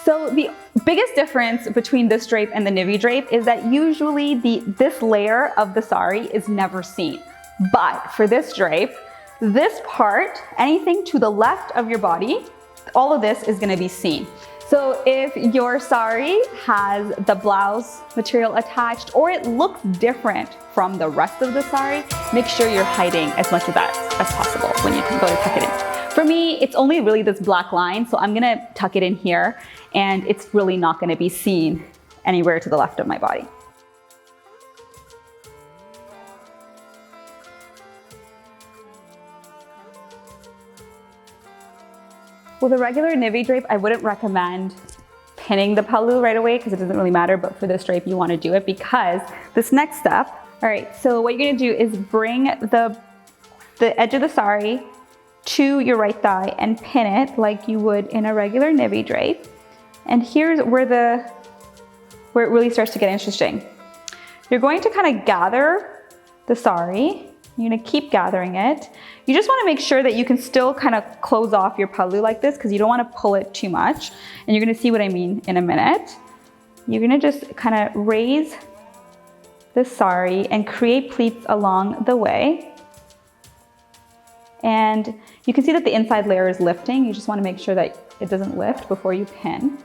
So the biggest difference between this drape and the Nivi drape is that usually this layer of the sari is never seen. But for this drape, this part, anything to the left of your body, all of this is gonna be seen. So if your sari has the blouse material attached or it looks different from the rest of the sari, make sure you're hiding as much of that as possible when you go to tuck it in. For me, it's only really this black line, so I'm gonna tuck it in here and it's really not gonna be seen anywhere to the left of my body. With a regular Nivi drape, I wouldn't recommend pinning the pallu right away because it doesn't really matter, but for this drape, you wanna do it because this next step, all right, so what you're gonna do is bring the edge of the sari to your right thigh and pin it like you would in a regular Nivi drape. And here's where it really starts to get interesting. You're going to kind of gather the sari. You're gonna keep gathering it. You just wanna make sure that you can still kind of close off your pallu like this because you don't wanna pull it too much. And you're gonna see what I mean in a minute. You're gonna just kind of raise the sari and create pleats along the way. And you can see that the inside layer is lifting. You just wanna make sure that it doesn't lift before you pin.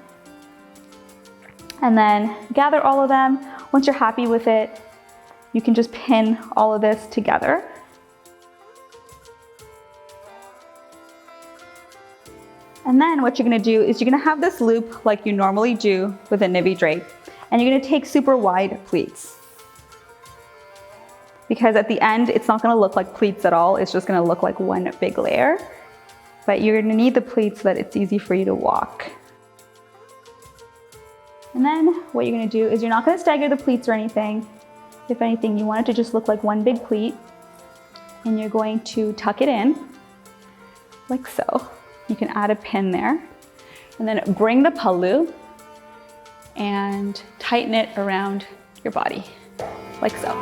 And then gather all of them. Once you're happy with it, you can just pin all of this together. And then what you're gonna do is you're gonna have this loop like you normally do with a Nivi drape, and you're gonna take super wide pleats. Because at the end, it's not gonna look like pleats at all, it's just gonna look like one big layer. But you're gonna need the pleats so that it's easy for you to walk. And then what you're gonna do is you're not gonna stagger the pleats or anything. If anything, you want it to just look like one big pleat, and you're going to tuck it in like so. You can add a pin there, and then bring the pallu and tighten it around your body like so.